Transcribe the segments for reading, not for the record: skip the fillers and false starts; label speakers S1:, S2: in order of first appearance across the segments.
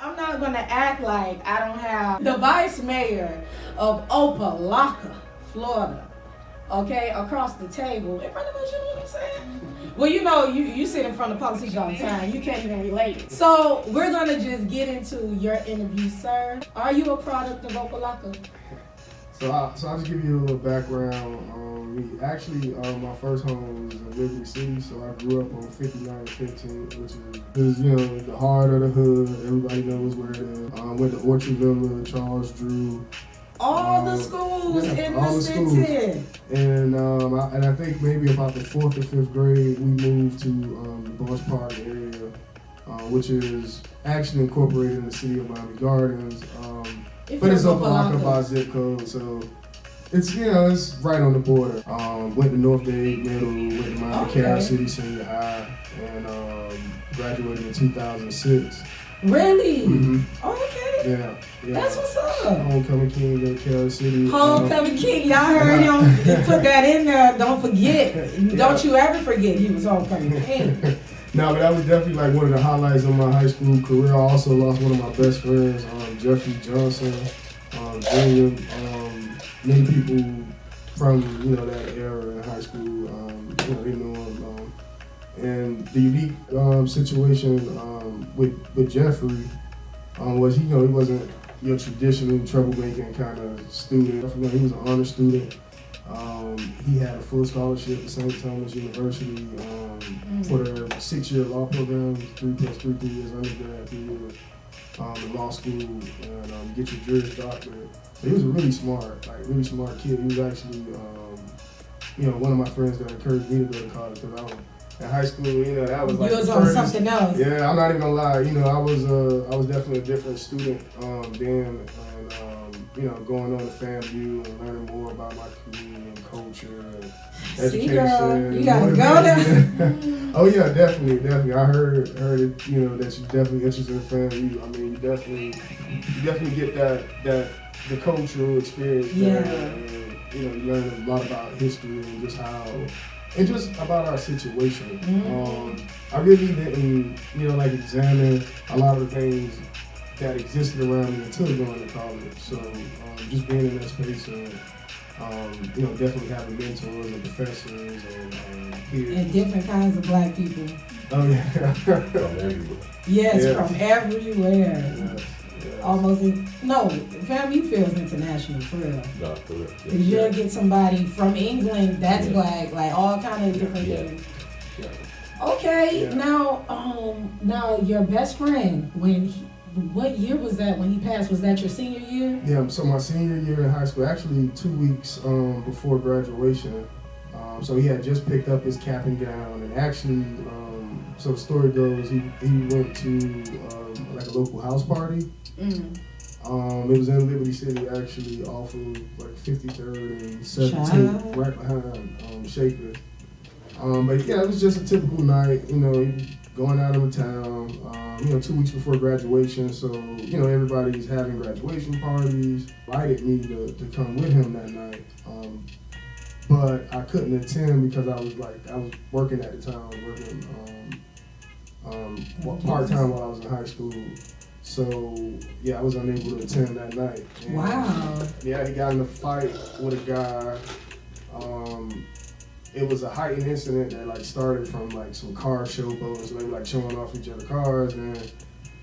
S1: I'm not gonna act like I don't have the vice mayor of Opalocka, Florida. Okay, across the table. In front of us, you know what I'm saying? Well, you know, you sit in front of politicians all the time. You can't even relate. So we're gonna just get into your interview, sir. Are you a product of Opalocka?
S2: So I'll just give you a little background. My first home was in Liberty City, so I grew up on 59 and 15, which is the heart of the hood. Everybody knows where it is. Went to Orchard Villa, Charles Drew.
S1: All the schools in the city.
S2: And I think maybe about the 4th or 5th grade, we moved to the Bush Park area, which is actually incorporated in the city of Miami Gardens. But it's Opalocka by zip code, so it's it's right on the border. Went to North Dade Middle, went to Miami Carroll City Senior High, and graduated in 2006.
S1: Really?
S2: Mm-hmm.
S1: Okay.
S2: Yeah.
S1: That's what's up.
S2: Homecoming King of Carroll City.
S1: Homecoming King. Y'all heard him put that in there. Don't forget. Don't you ever forget he was Homecoming King.
S2: No, but that was definitely like one of the highlights of my high school career. I also lost one of my best friends, Jeffrey Johnson, Junior. Many people from that era in high school, they knew him. And the unique situation with Jeffrey was he wasn't your traditional troublemaking kind of student. He was an honor student. He had a full scholarship at St. Thomas University for their 6-year law program, 3 + 3 years undergrad, 3 years in law school, and get your Juris Doctorate. So he was a really smart kid. He was actually, one of my friends that encouraged me to go to college because I was in high school. That was like
S1: you was on something else.
S2: Yeah, I'm not even gonna lie. I was definitely a different student then, and going on to FAMU and learning more about my community and culture and education.
S1: See, girl, you gotta go there.
S2: Oh yeah, definitely. I heard it. That you're definitely interested in FAMU. I mean, you definitely get that the cultural experience there, and you learn a lot about history and just about our situation. I really didn't, examine a lot of the things that existed around me until going to college. So just being in that space and, definitely having mentors and professors and peers.
S1: And different kinds of black people.
S2: Oh yeah.
S3: From everywhere.
S1: Yes, from everywhere.
S2: Yes.
S1: Almost, FAMU feels international for real.
S3: No, for real.
S1: Because you'll get somebody from England that's black, like all kind of different things.
S3: Yeah.
S1: Okay, now your best friend, what year was that when he passed? Was that your senior year?
S2: Yeah, so my senior year in high school, actually 2 weeks before graduation. So he had just picked up his cap and gown, and actually, so the story goes, he went to like a local house party. It was in Liberty City, actually, off of like 53rd and 17th, right behind Shaker. But yeah, it was just a typical night, going out of the town, 2 weeks before graduation. So, everybody's having graduation parties. Invited me to come with him that night. But I couldn't attend because I was working at the time. I was working part-time while I was in high school. So, yeah, I was unable to attend that night. And,
S1: wow.
S2: Yeah, he got in a fight with a guy. It was a heightened incident that started from some car showboats. So they were showing off each other's cars, and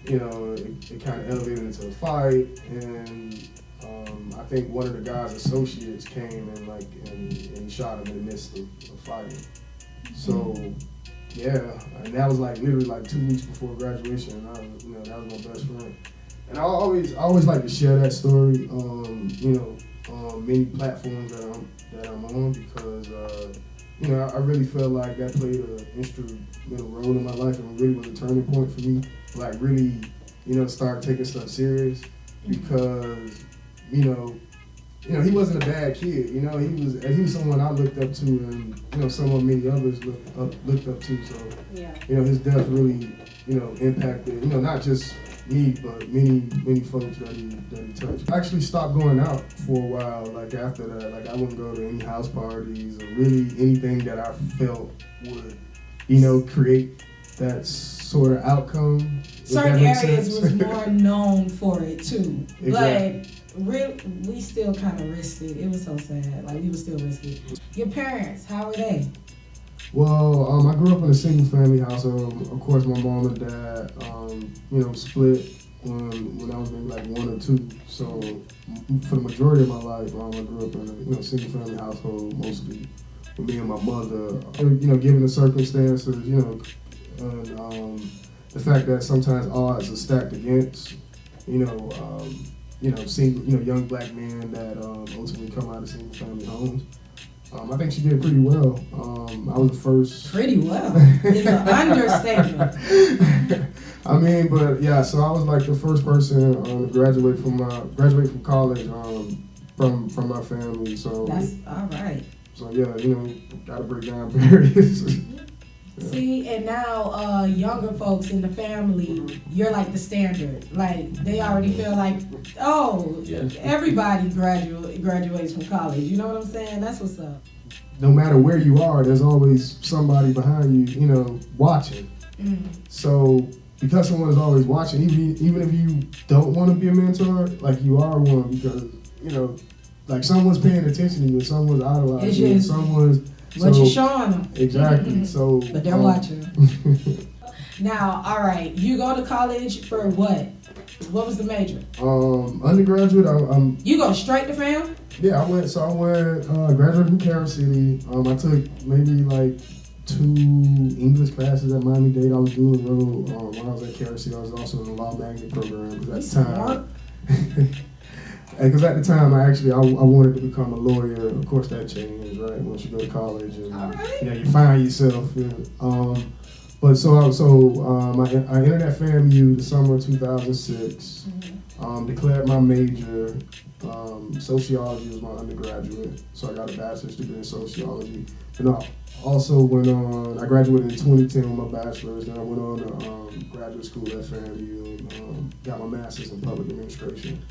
S2: it kind of elevated into a fight. And I think one of the guy's associates came and shot him in the midst of fighting. So. Yeah, and that was literally 2 weeks before graduation, and that was my best friend. And I always like to share that story, on many platforms that I'm on because, I really feel like that played an instrumental role in my life and really was a turning point for me. Really, start taking stuff serious because, he wasn't a bad kid. He was someone I looked up to, and someone many others looked up to. So, his death really, impacted, not just me, but many folks that he touched. I actually stopped going out for a while. After that, I wouldn't go to any house parties or really anything that I felt would, create that sort of outcome.
S1: certain
S2: that makes
S1: areas
S2: sense.
S1: was more known for it too.
S2: Exactly.
S1: But we still kind of risked it. It was so sad. Like we would still risk it. Your parents, how were they?
S2: Well, I grew up in a single family household. Of course, my mom and dad, split when I was maybe like 1 or 2. So for the majority of my life, I grew up in a single family household, mostly with me and my mother. Given the circumstances, and the fact that sometimes odds are stacked against, young black men that ultimately come out of single family homes. I think she did pretty well. I was the first.
S1: Pretty well. It's an understatement.
S2: I mean, but yeah, so I was like the first person to graduate from college from my family. So
S1: that's all right.
S2: So yeah, gotta break down barriers. Yeah.
S1: See, and now younger folks in the family, you're like the standard. Like they already feel like, everybody graduates from college. You know what I'm saying? That's what's up.
S2: No matter where you are, there's always somebody behind you, watching. So because someone is always watching, even if you don't want to be a mentor, like you are one because like someone's paying attention to you, someone's idolizing you, someone's.
S1: What you showing them.
S2: Exactly. So
S1: but they're watching. Now, all right, you go to college for what? What was the major?
S2: Undergraduate,
S1: You go straight to fam?
S2: Yeah, I went graduated from Carroll City. I took maybe like 2 English classes at Miami-Dade. I was doing road when I was at Carroll City. I was also in the law magnet program because at the time. Because at the time, I wanted to become a lawyer. Of course, that changed, right? Once you go to college, and you find yourself. But I entered at FAMU the summer of 2006. Declared my major. Sociology was my undergraduate, so I got a bachelor's degree in sociology. And I also went on. I graduated in 2010 with my bachelor's. Then I went on to graduate school at FAMU and got my master's in public administration.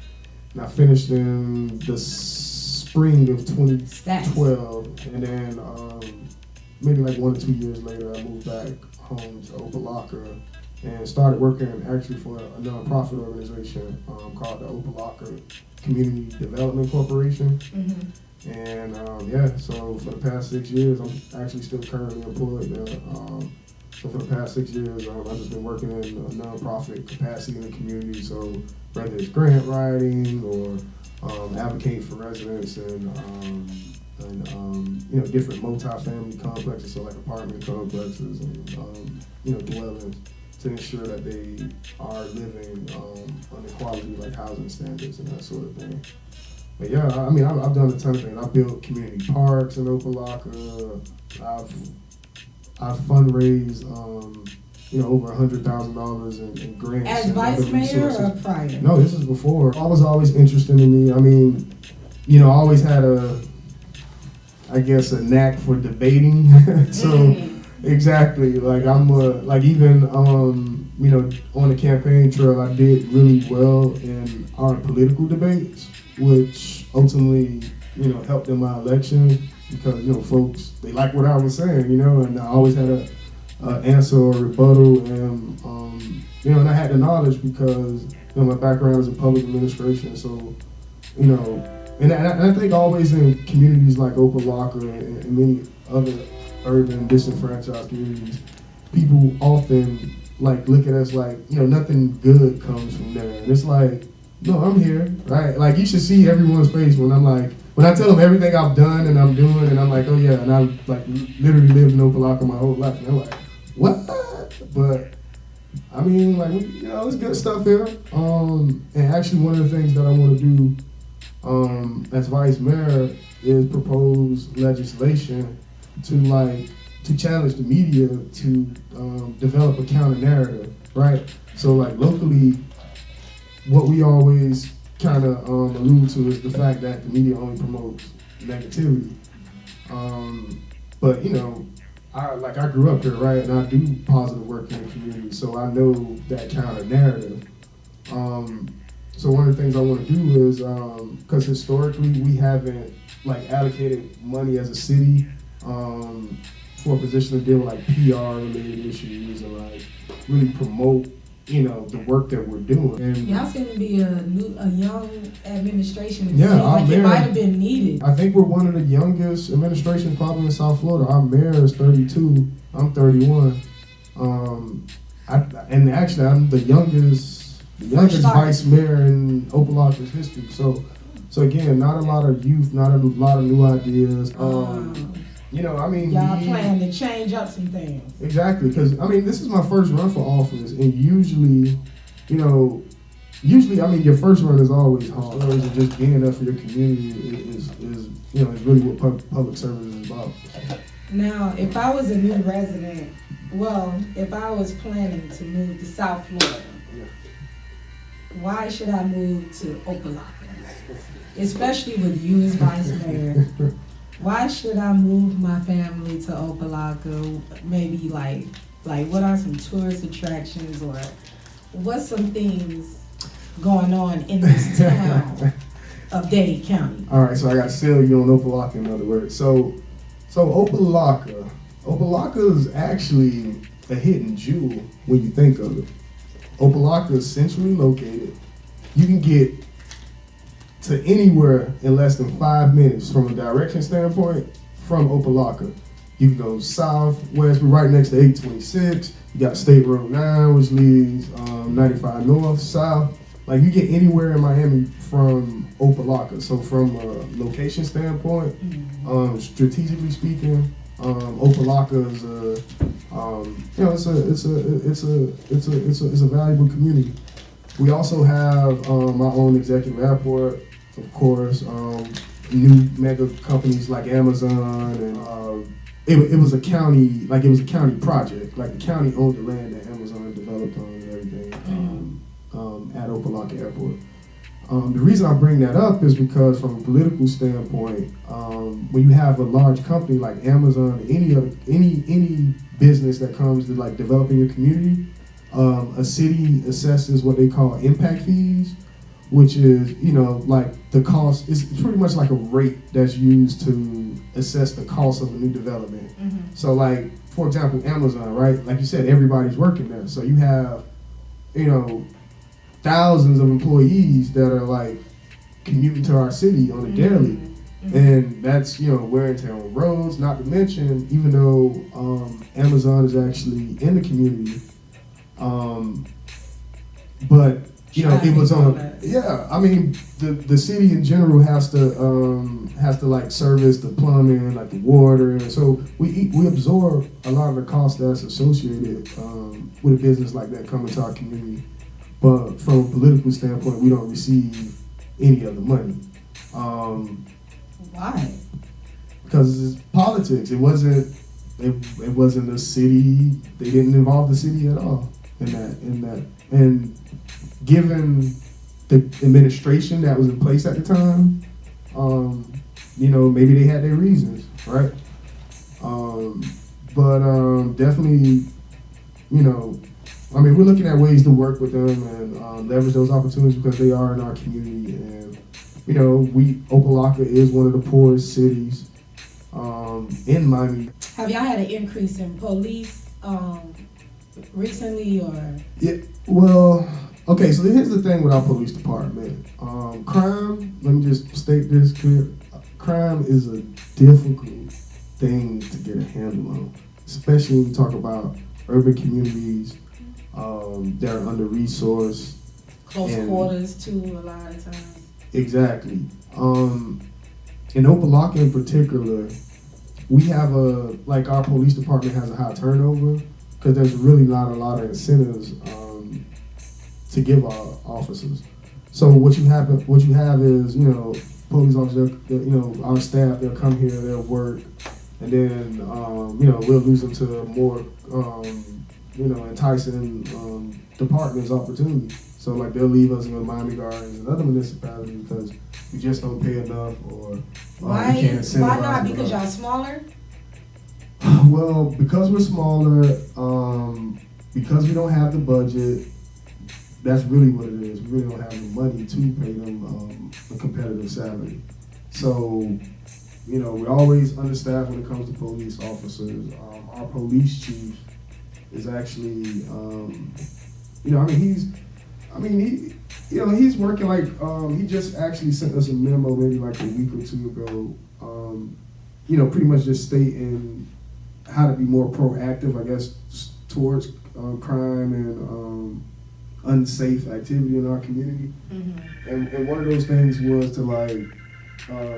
S2: And I finished in the spring of 2012, and then maybe like 1 or 2 years later, I moved back home to Opalocka and started working actually for a nonprofit organization called the Opalocka Community Development Corporation. And so for the past 6 years, I'm actually still currently employed there. So for the past 6 years, I've just been working in a nonprofit capacity in the community. So whether it's grant writing or advocating for residents and different multi-family complexes, so like apartment complexes and dwellings, to ensure that they are living under quality like housing standards and that sort of thing. But yeah, I mean, I've done a ton of things. I've built community parks in Opalocka. I've fundraised, over $100,000 in grants.
S1: As vice mayor or prior?
S2: No, this is before. I was always interested in me. I mean, I always had a knack for debating. So exactly, like even on the campaign trail, I did really well in our political debates, which ultimately helped in my election. Because folks, they like what I was saying, and I always had a answer or rebuttal, and and I had the knowledge because my background is in public administration, so and I think always in communities like Opalocka and many other urban disenfranchised communities, people often look at us like nothing good comes from there, and it's like, no, I'm here, right? Like you should see everyone's face when I tell them everything I've done and I'm doing, and I'm like, oh yeah, and I've literally lived in Opalocka my whole life, and they're like, what? But I mean, it's good stuff here. And actually, one of the things that I want to do as vice mayor is propose legislation to challenge the media to develop a counter narrative, right? So locally, what we always kind of allude to is the fact that the media only promotes negativity. But I grew up here, right, and I do positive work in the community, so I know that counter narrative. So one of the things I want to do is, because historically we haven't allocated money as a city for a position to deal with PR related issues and really promote the work that we're doing. And
S1: Y'all seem to be a young administration. It
S2: Yeah,
S1: seems
S2: our
S1: like it
S2: mayor-
S1: might have been needed.
S2: I think we're one of the youngest administrations probably in South Florida. Our mayor is 32. I'm 31. And actually, I'm the youngest vice mayor in Opalocka's history. So again, not a lot of youth, not a lot of new ideas. I mean,
S1: Y'all plan to change up some things.
S2: Exactly, because I mean, this is my first run for office, and usually, I mean, your first run is always hard. And just being there for your community is really what public service is about.
S1: Now, if I was a new resident, if I was planning to move to South Florida, why should I move to Opalocka? Especially with you as vice mayor. Why should I move my family to Opalocka? Maybe like what are some tourist attractions, or what's some things going on in this town of Dade County?
S2: All right, so I got to sell you on Opalocka, in other words. So Opalocka is actually a hidden jewel when you think of it. Opalocka is centrally located. You can get to anywhere in less than 5 minutes from a direction standpoint from Opalocka. You can go south, west, we're right next to 826. You got State Road 9, which leads 95 north, south. Like, you get anywhere in Miami from Opalocka. So from a location standpoint, strategically speaking, Opalocka is it's a valuable community. We also have our own executive airport, of course. New mega companies like Amazon, and it was a county project. Like, the county owned the land that Amazon developed on and everything at Opalocka Airport. The reason I bring that up is because, from a political standpoint, when you have a large company like Amazon, any business that comes to like developing your community, a city assesses what they call impact fees, which is like the cost. It's pretty much like a rate that's used to assess the cost of a new development. So, like, for example, Amazon, right? Like you said, everybody's working there, so you have thousands of employees that are like commuting to our city on a daily, and that's wear and tear on roads. Not to mention, even though Amazon is actually in the community, but it was on. I mean, the city in general has to like service the plumbing, like the water, and so we absorb a lot of the cost that's associated with a business like that coming to our community. But from a political standpoint, we don't receive any of the money.
S1: Why?
S2: Because it's politics. It wasn't a city. They didn't involve the city at all in that. And given the administration that was in place at the time, maybe they had their reasons, right? But definitely, I mean, we're looking at ways to work with them and leverage those opportunities because they are in our community. And, Opalocka is one of the poorest cities in Miami.
S1: Have y'all had an increase in police recently, or?
S2: Yeah, well, okay, so here's the thing with our police department. Crime, let me just state this clear. Crime is a difficult thing to get a handle on, especially when we talk about urban communities that are under-resourced.
S1: Close quarters, too, a lot of times. Exactly.
S2: In Opalocka in particular, we have our police department has a high turnover because there's really not a lot of incentives to give our officers. So what you have is, police officers, our staff, they'll come here, they'll work, and then, we'll lose them to more, enticing departments opportunities. So, like, they'll leave us in the Miami Gardens and other municipalities because we just don't pay enough, or
S1: why
S2: we can't incentivize.
S1: Why not? Because y'all smaller?
S2: Well, because we're smaller, because we don't have the budget. That's really what it is. We really don't have the money to pay them a competitive salary. So, we're always understaffed when it comes to police officers. Our police chief is actually you know, he's working like, he just actually sent us a memo maybe like a week or two ago, you know, pretty much just stating how to be more proactive, I guess, towards crime and unsafe activity in our community. And one of those things was to like,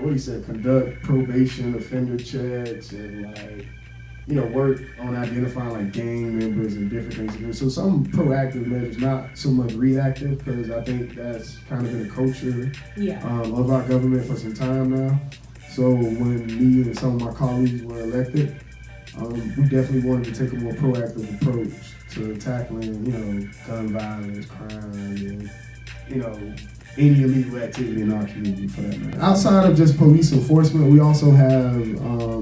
S2: what he said, conduct probation, offender checks, and like, you know, work on identifying like gang members and different things. So some proactive measures, not so much reactive, because I think that's kind of been a culture of our government for some time now. So when me and some of my colleagues were elected, we definitely wanted to take a more proactive approach to tackling, you know, gun violence, crime, and, you know, any illegal activity in our community for that matter. Outside of just police enforcement, we also have,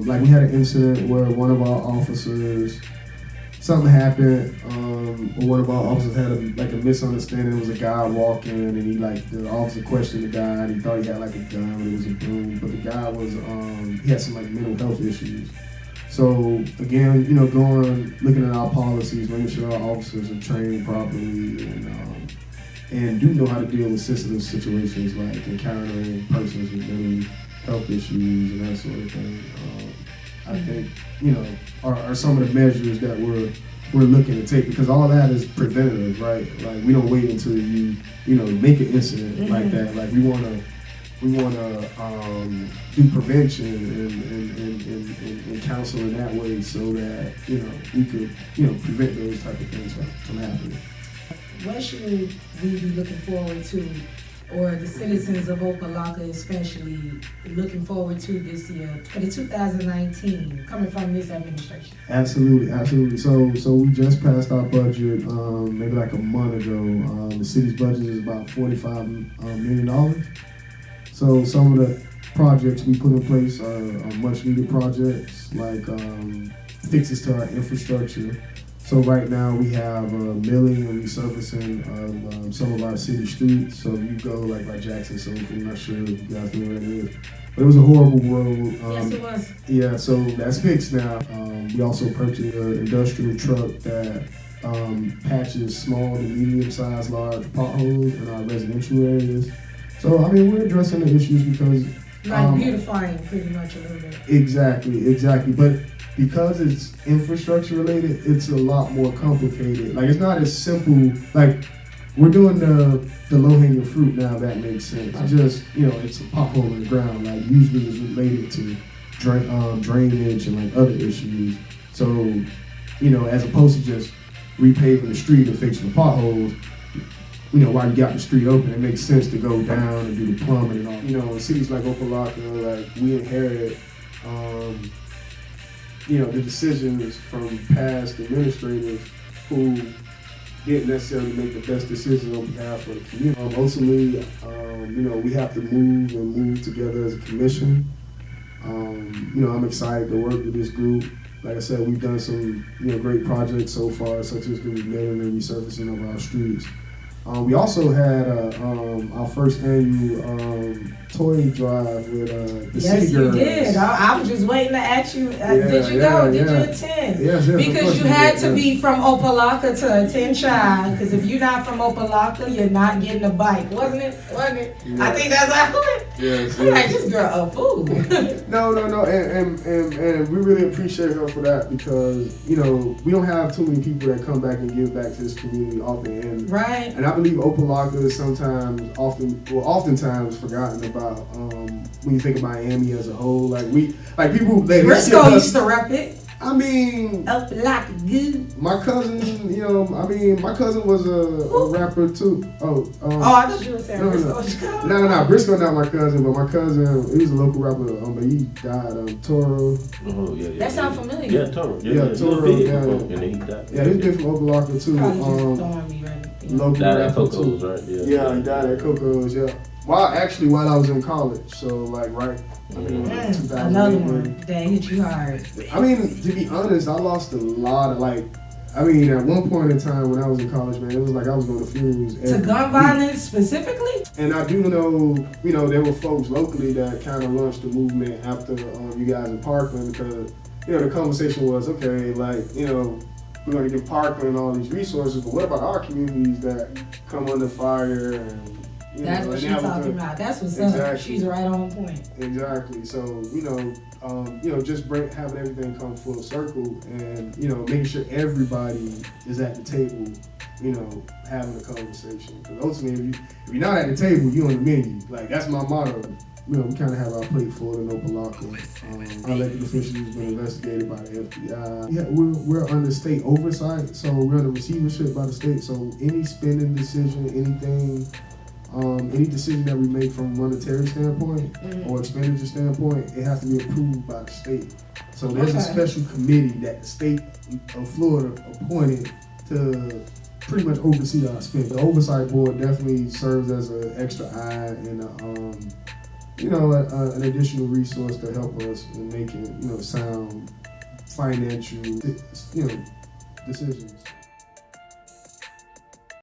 S2: like we had an incident where one of our officers, something happened, or one of our officers had a misunderstanding. It was a guy walking, and he the officer questioned the guy, and he thought he had like a gun, but it was a broom. But the guy was, he had some like mental health issues. So again, you know, looking at our policies, making sure our officers are trained properly, and do know how to deal with sensitive situations like encountering persons with mental health issues and that sort of thing. I think, you know, are some of the measures that we're looking to take, because all that is preventative, right? Like we don't wait until you know, make an incident like that. Like we want to do prevention and counsel in that way, so that, you know, we could, you know, prevent those type of things from happening.
S1: What should we be looking forward to, or the citizens of Opalocka especially looking forward to this year for the 2019 coming from this administration?
S2: Absolutely. So we just passed our budget maybe like a month ago. The city's budget is about $45 million. So some of the projects we put in place are much needed projects, like fixes to our infrastructure. So right now we have milling and resurfacing of some of our city streets. So you go like by Jackson Sofa, I'm not sure if you guys know where it is, but it was a horrible road.
S1: Yes, it was.
S2: Yeah, so that's fixed now. We also purchased an industrial truck that patches small to medium-sized large potholes in our residential areas. So I mean, we're addressing the issues because
S1: beautifying pretty much a little bit.
S2: Exactly. But because it's infrastructure related, it's a lot more complicated. Like, it's not as simple. Like, we're doing the low-hanging fruit now, if that makes sense. It's just, you know, it's a pothole in the ground. Like, usually it's related to drainage and like other issues. So, you know, as opposed to just repaving the street and fixing the potholes, you know, while you got the street open, it makes sense to go down and do the plumbing and all. You know, in cities like Opalocka, like, we inherit, you know, the decisions from past administrators who didn't necessarily make the best decisions on behalf of the community. Ultimately, you know, we have to move together as a commission. You know, I'm excited to work with this group. Like I said, we've done some, you know, great projects so far, such as the remilling and resurfacing of our streets. We also had our first annual toy drive with the City Girls.
S1: Yes, you did. I was just waiting to ask you, did you go? Did you attend?
S2: Yes,
S1: because you had to be from Opalocka to attend Child, because if you're not from Opalocka, you're not getting a bike, wasn't it? Yeah. I think that's how it went.
S2: Yes.
S1: I'm like, this girl a fool.
S2: No, and we really appreciate her for that, because, you know, we don't have too many people that come back and give back to this community often. And I believe Opalocka is oftentimes forgotten about when you think of Miami as a whole. People.
S1: Briscoe used to rep it.
S2: I mean,
S1: Opalocka good.
S2: My cousin, you know, my cousin was a rapper too.
S1: I thought you were saying Briscoe.
S2: No, Briscoe not my cousin, but my cousin, he was a local rapper, but he died. Toro.
S3: Oh yeah.
S1: That sounds familiar.
S3: Yeah, Toro.
S2: Toro.
S3: And then he died.
S2: Yeah, he's been from Opalocka too. Local rapper too.
S3: Right?
S2: Yeah, he died at Coco's. Yeah. While I was in college, so like
S1: another one that hit you hard.
S2: I mean, to be honest, I lost a lot of at one point in time when I was in college, man, it was like I was going to funerals.
S1: To gun violence specifically?
S2: And I do know, you know, there were folks locally that kind of launched the movement after you guys in Parkland, because, you know, the conversation was, okay, like, you know, we're going to give Parkland all these resources, but what about our communities that come under fire and
S1: that's what she's talking about. That's what's up. She's right on point.
S2: Exactly. So, just having everything come full circle and, making sure everybody is at the table, having a conversation. Because ultimately, if you're not at the table, you're on the menu. Like, that's my motto. We kind of have our plate full in Opalocka. Our elected officials has been investigated by the FBI. Yeah, we're under state oversight, so we're under receivership by the state. So any spending decision, anything, any decision that we make from a monetary standpoint or expenditure standpoint, it has to be approved by the state. So there's a special committee that the state of Florida appointed to pretty much oversee our spending. The oversight board definitely serves as an extra eye and an additional resource to help us in making sound financial decisions.